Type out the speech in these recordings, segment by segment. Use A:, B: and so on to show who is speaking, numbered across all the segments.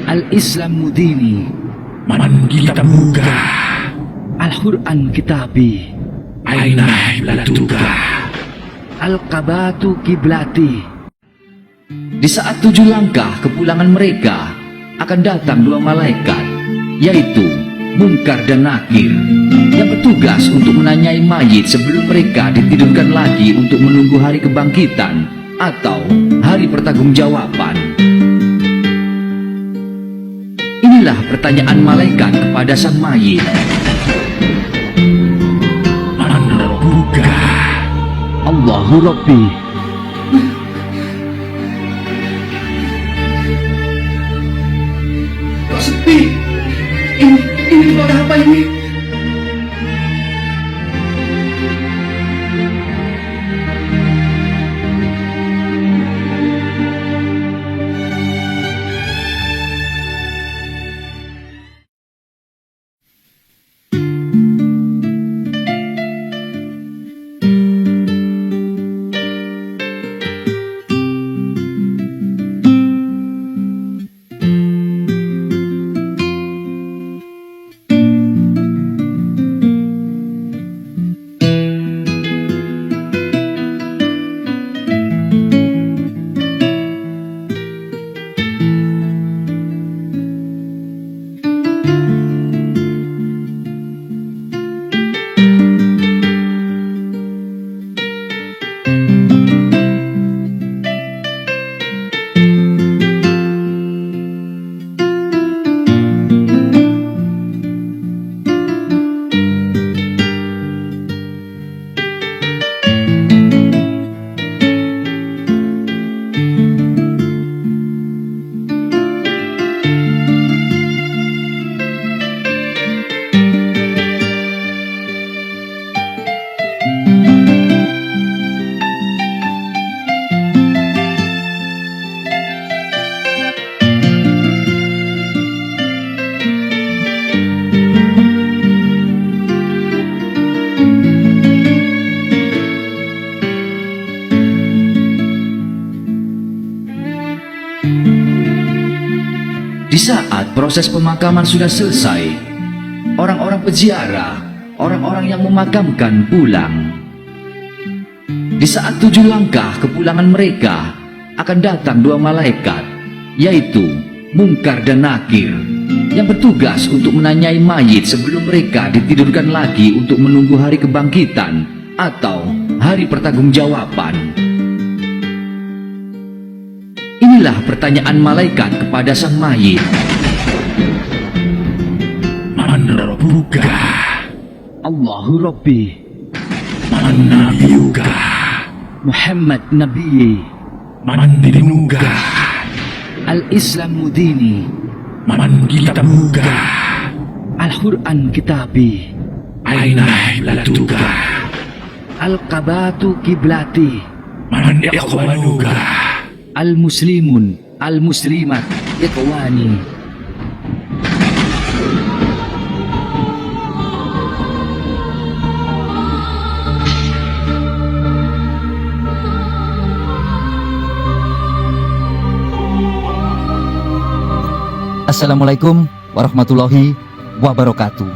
A: Al-Islamu dini,
B: Man kitabuka,
A: Al-Quran kitabi,
B: aina hiblatuka.
A: Al-Qabatu kiblati. Di saat 7 langkah kepulangan mereka akan datang 2 malaikat, yaitu Munkar dan Nakir, yang bertugas untuk menanyai mayit sebelum mereka ditidurkan lagi untuk menunggu hari kebangkitan atau hari pertanggungjawaban. Inilah pertanyaan malaikat kepada sang mayit.
B: Man rabbuka,
A: Allahu Rabbi.
B: kok sepi? Ini suara apa ini?
A: Di saat proses pemakaman sudah selesai, orang-orang peziarah, orang-orang yang memakamkan pulang. Di saat 7 langkah kepulangan mereka akan datang 2 malaikat, yaitu Munkar dan Nakir, yang bertugas untuk menanyai mayit sebelum mereka ditidurkan lagi untuk menunggu hari kebangkitan atau hari pertanggungjawaban. Inilah pertanyaan malaikat kepada sang mayit.
B: Man rabbuka,
A: Allahu Rabbi.
B: man nabiyuka,
A: Muhammad Nabi.
B: man dinuka,
A: Al-Islamu dini,
B: man kitabuka,
A: Al-Quran kitabi,
B: aina hiblatuka,
A: Al-Qabatu kiblati,
B: man ikhwanuka.
A: Al-Muslimun, Al-Muslimat, Ikhwani.
C: Assalamualaikum warahmatullahi wabarakatuh.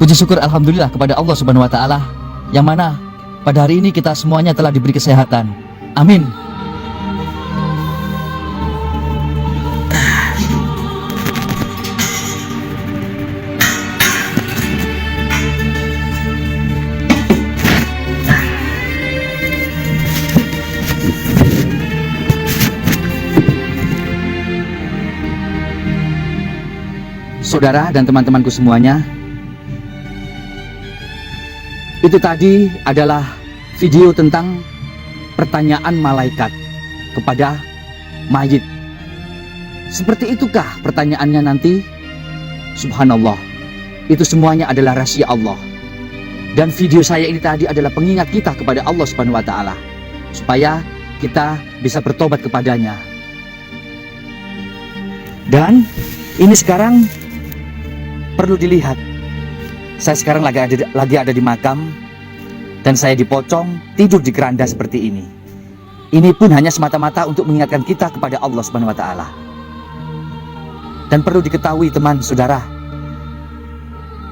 C: Puji syukur alhamdulillah kepada Allah Subhanahu wa taala, yang mana pada hari ini kita semuanya telah diberi kesehatan. Amin. Saudara dan teman-temanku semuanya, itu tadi adalah video tentang pertanyaan malaikat kepada mayit. Seperti itukah pertanyaannya nanti? Subhanallah, itu semuanya adalah rahasia Allah. Dan video saya ini tadi adalah pengingat kita kepada Allah Subhanahu wa taala, supaya kita bisa bertobat kepadanya. Dan ini sekarang perlu dilihat, saya sekarang lagi ada di makam, dan saya dipocong tidur di keranda seperti ini. Ini pun hanya semata-mata untuk mengingatkan kita kepada Allah Subhanahu wa taala. Dan perlu diketahui teman saudara,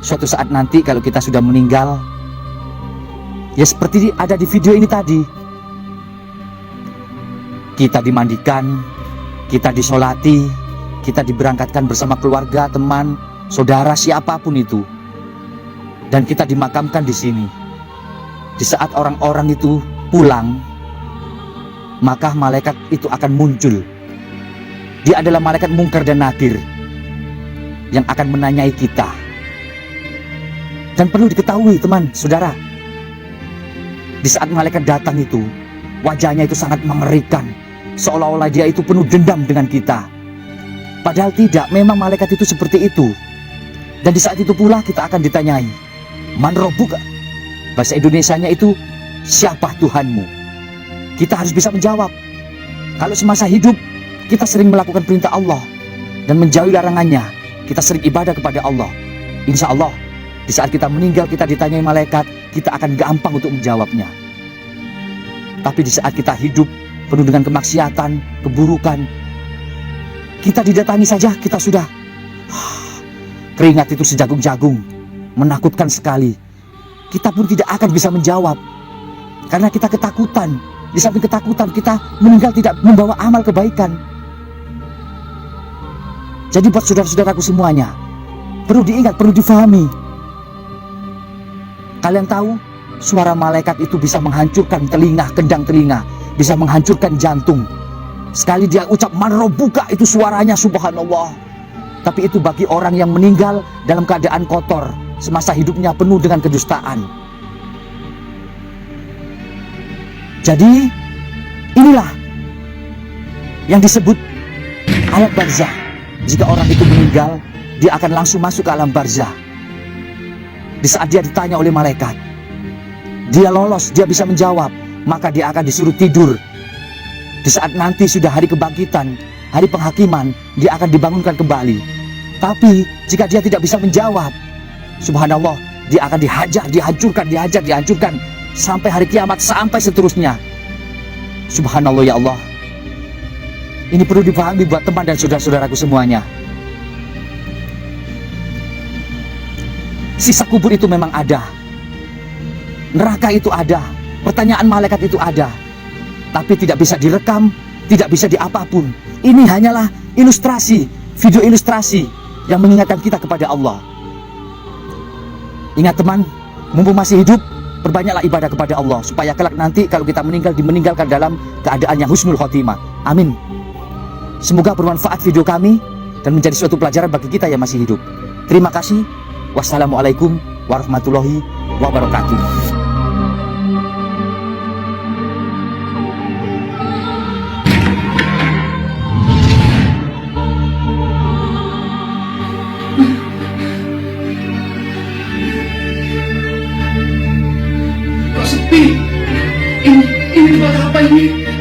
C: suatu saat nanti kalau kita sudah meninggal, ya seperti ada di video ini tadi, kita dimandikan, kita disolati, kita diberangkatkan bersama keluarga, teman, saudara, siapapun itu, dan kita dimakamkan di sini. Di saat orang-orang itu pulang, maka malaikat itu akan muncul. Dia adalah malaikat Mungkar dan Nakir yang akan menanyai kita. Dan perlu diketahui teman, saudara, di saat malaikat datang itu, wajahnya itu sangat mengerikan, seolah-olah dia itu penuh dendam dengan kita. Padahal tidak, memang malaikat itu seperti itu. Dan di saat itu pula kita akan ditanyai, Man Rabbuka? Bahasa Indonesianya itu, siapa Tuhanmu? Kita harus bisa menjawab. Kalau semasa hidup kita sering melakukan perintah Allah dan menjauhi larangannya, kita sering ibadah kepada Allah, insya Allah di saat kita meninggal, kita ditanyai malaikat, kita akan gampang untuk menjawabnya. Tapi di saat kita hidup penuh dengan kemaksiatan, keburukan, kita didatangi saja, kita sudah keringat itu sejagung-jagung, menakutkan sekali. Kita pun tidak akan bisa menjawab karena kita ketakutan. Di samping ketakutan, kita meninggal tidak membawa amal kebaikan. Jadi buat saudara-saudaraku semuanya, perlu diingat, perlu difahami. Kalian tahu, suara malaikat itu bisa menghancurkan telinga, kendang telinga, bisa menghancurkan jantung. Sekali dia ucap Man Rabbuka, itu suaranya subhanallah. Tapi itu bagi orang yang meninggal dalam keadaan kotor, semasa hidupnya penuh dengan kedustaan. Jadi inilah yang disebut alam barzah. Jika orang itu meninggal, dia akan langsung masuk ke alam barzah. Di saat dia ditanya oleh malaikat, dia lolos, dia bisa menjawab, maka dia akan disuruh tidur. Di saat nanti sudah hari kebangkitan, hari penghakiman, dia akan dibangunkan kembali. Tapi jika dia tidak bisa menjawab, subhanallah, dia akan dihajar, dihancurkan sampai hari kiamat, sampai seterusnya. Subhanallah ya Allah. Ini perlu dipahami buat teman dan saudara-saudaraku semuanya. Sisa kubur itu memang ada, neraka itu ada, pertanyaan malaikat itu ada, tapi tidak bisa direkam, tidak bisa diapapun. Ini hanyalah ilustrasi, video ilustrasi yang mengingatkan kita kepada Allah. Ingat teman, mumpung masih hidup, perbanyaklah ibadah kepada Allah, supaya kelak nanti kalau kita meninggal, dimeninggalkan dalam keadaan yang husnul khotimah. Amin. Semoga bermanfaat video kami dan menjadi suatu pelajaran bagi kita yang masih hidup. Terima kasih. Wassalamualaikum warahmatullahi wabarakatuh.
B: Kok sepi? Ini tempat apa ini?